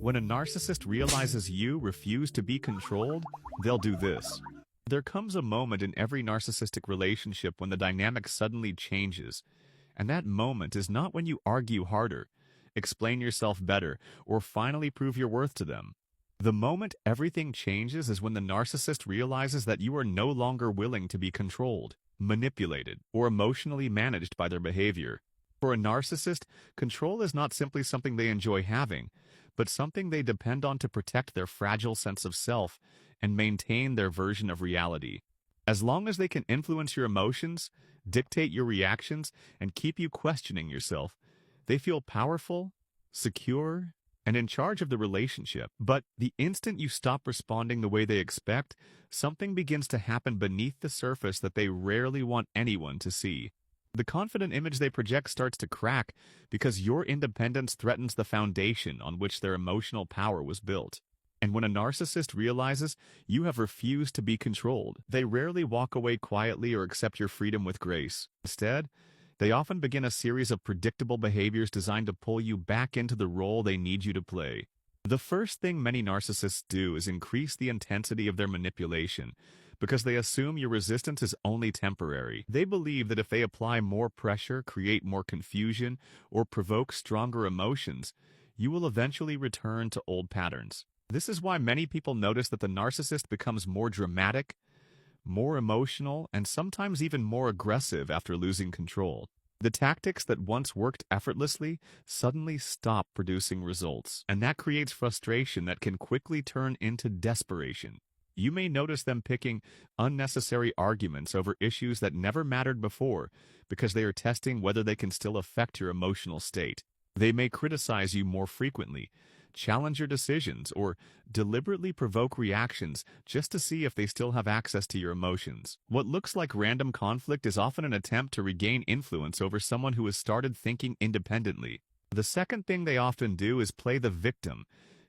When a narcissist realizes you refuse to be controlled, they'll do this. There comes a moment in every narcissistic relationship when the dynamic suddenly changes, and that moment is not when you argue harder, explain yourself better, or finally prove your worth to them. The moment everything changes is when the narcissist realizes that you are no longer willing to be controlled, manipulated, or emotionally managed by their behavior. For a narcissist, control is not simply something they enjoy having, but something they depend on to protect their fragile sense of self and maintain their version of reality. As long as they can influence your emotions, dictate your reactions, and keep you questioning yourself, they feel powerful, secure, and in charge of the relationship. But the instant you stop responding the way they expect, something begins to happen beneath the surface that they rarely want anyone to see. The confident image they project starts to crack because your independence threatens the foundation on which their emotional power was built. And when a narcissist realizes you have refused to be controlled, they rarely walk away quietly or accept your freedom with grace. Instead, they often begin a series of predictable behaviors designed to pull you back into the role they need you to play. The first thing many narcissists do is increase the intensity of their manipulation, because they assume your resistance is only temporary. They believe that if they apply more pressure, create more confusion, or provoke stronger emotions, you will eventually return to old patterns. This is why many people notice that the narcissist becomes more dramatic, more emotional, and sometimes even more aggressive after losing control. The tactics that once worked effortlessly suddenly stop producing results, and that creates frustration that can quickly turn into desperation. You may notice them picking unnecessary arguments over issues that never mattered before because they are testing whether they can still affect your emotional state. They may criticize you more frequently, challenge your decisions, or deliberately provoke reactions just to see if they still have access to your emotions. What looks like random conflict is often an attempt to regain influence over someone who has started thinking independently. The second thing they often do is play the victim,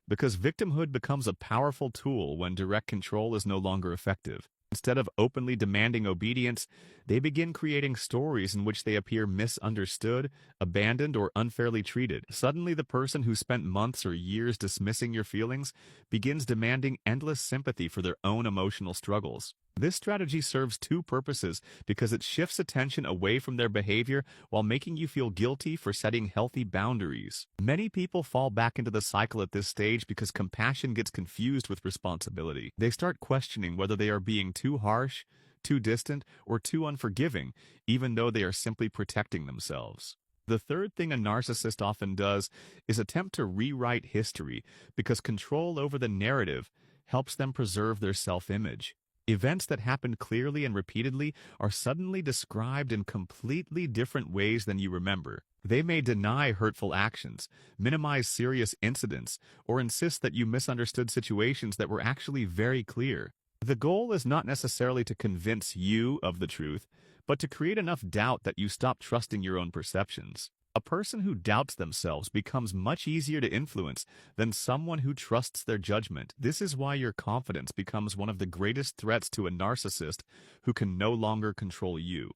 because victimhood becomes a powerful tool when direct control is no longer effective. Instead of openly demanding obedience, they begin creating stories in which they appear misunderstood, abandoned, or unfairly treated. Suddenly, the person who spent months or years dismissing your feelings begins demanding endless sympathy for their own emotional struggles. This strategy serves two purposes because it shifts attention away from their behavior while making you feel guilty for setting healthy boundaries. Many people fall back into the cycle at this stage because compassion gets confused with responsibility. They start questioning whether they are being too harsh, too distant, or too unforgiving, even though they are simply protecting themselves. The third thing a narcissist often does is attempt to rewrite history because control over the narrative helps them preserve their self-image. Events that happened clearly and repeatedly are suddenly described in completely different ways than you remember. They may deny hurtful actions, minimize serious incidents, or insist that you misunderstood situations that were actually very clear. The goal is not necessarily to convince you of the truth, but to create enough doubt that you stop trusting your own perceptions. A person who doubts themselves becomes much easier to influence than someone who trusts their judgment. This is why your confidence becomes one of the greatest threats to a narcissist who can no longer control you.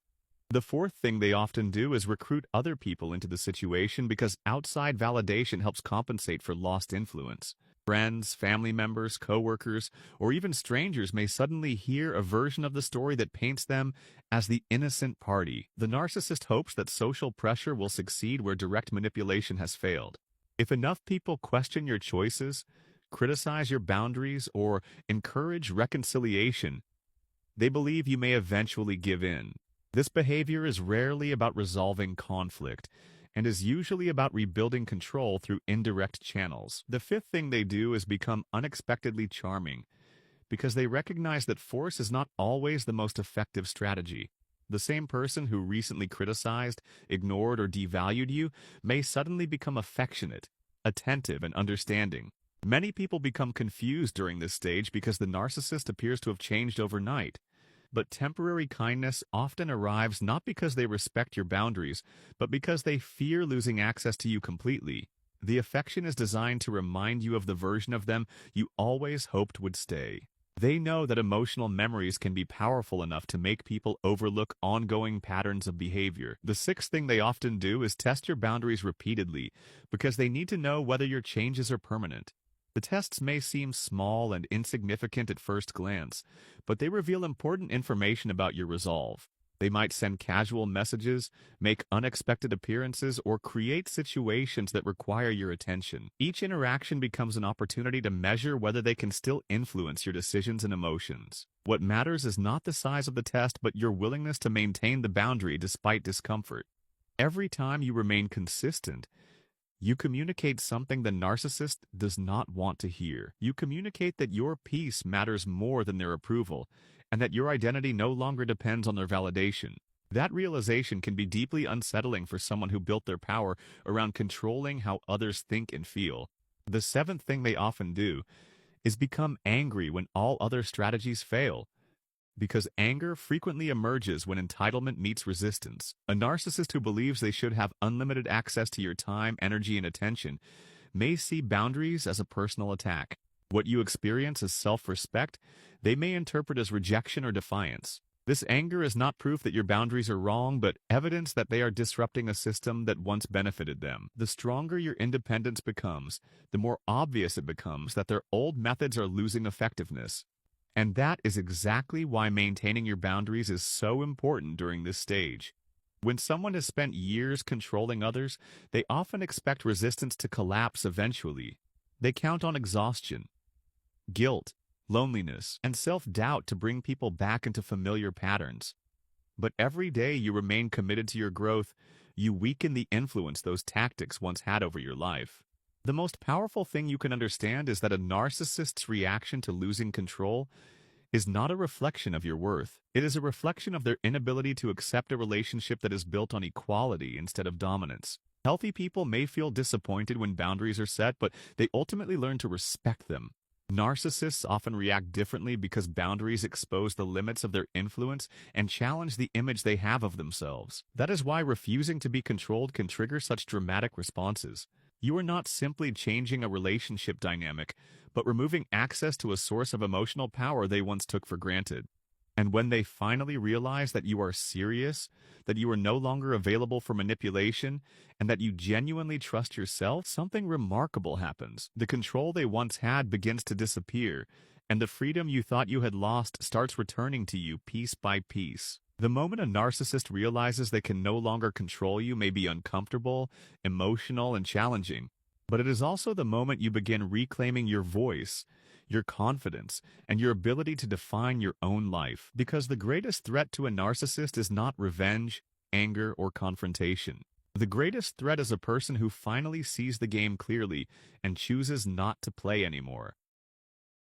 The fourth thing they often do is recruit other people into the situation because outside validation helps compensate for lost influence. Friends, family members, coworkers, or even strangers may suddenly hear a version of the story that paints them as the innocent party. The narcissist hopes that social pressure will succeed where direct manipulation has failed. If enough people question your choices, criticize your boundaries, or encourage reconciliation, they believe you may eventually give in. This behavior is rarely about resolving conflict, and is usually about rebuilding control through indirect channels. The fifth thing they do is become unexpectedly charming, because they recognize that force is not always the most effective strategy. The same person who recently criticized, ignored, or devalued you may suddenly become affectionate, attentive, and understanding. Many people become confused during this stage because the narcissist appears to have changed overnight. But temporary kindness often arrives not because they respect your boundaries, but because they fear losing access to you completely. The affection is designed to remind you of the version of them you always hoped would stay. They know that emotional memories can be powerful enough to make people overlook ongoing patterns of behavior. The sixth thing they often do is test your boundaries repeatedly because they need to know whether your changes are permanent. The tests may seem small and insignificant at first glance, but they reveal important information about your resolve. They might send casual messages, make unexpected appearances, or create situations that require your attention. Each interaction becomes an opportunity to measure whether they can still influence your decisions and emotions. What matters is not the size of the test, but your willingness to maintain the boundary despite discomfort. Every time you remain consistent, you communicate something the narcissist does not want to hear. You communicate that your peace matters more than their approval, and that your identity no longer depends on their validation. That realization can be deeply unsettling for someone who built their power around controlling how others think and feel. The seventh thing they often do is become angry when all other strategies fail, because anger frequently emerges when entitlement meets resistance. A narcissist who believes they should have unlimited access to your time, energy, and attention may see boundaries as a personal attack. What you experience as self-respect, they may interpret as rejection or defiance. This anger is not proof that your boundaries are wrong, but evidence that they are disrupting a system that once benefited them. The stronger your independence becomes, the more obvious it becomes that their old methods are losing effectiveness. And that is exactly why maintaining your boundaries is so important during this stage. When someone has spent years controlling others, they often expect resistance to collapse eventually. They count on exhaustion, guilt, loneliness, and self-doubt to bring people back into familiar patterns. But every day you remain committed to your growth, you weaken the influence those tactics once had over your life. The most powerful thing you can understand is that a narcissist's reaction to losing control is not a reflection of your worth. It is a reflection of their inability to accept a relationship that is built on equality instead of dominance. Healthy people may feel disappointed when boundaries are set, but they ultimately learn to respect them. Narcissists often react differently because boundaries expose the limits of their influence and challenge the image they have of themselves. That is why refusing to be controlled can trigger such dramatic responses. You are not simply changing a relationship dynamic, but removing access to a source of emotional power they once took for granted. And when they finally realize that you are serious, that you are no longer available for manipulation, and that you genuinely trust yourself, something remarkable happens. The control they once had begins to disappear, and the freedom you thought you had lost starts returning to you piece by piece. The moment a narcissist realizes they can no longer control you may be uncomfortable, emotional, and challenging. But it is also the moment you begin reclaiming your voice, your confidence, and your ability to define your own life. Because the greatest threat to a narcissist is not revenge, anger, or confrontation. The greatest threat is a person who finally sees the game clearly and chooses not to play anymore.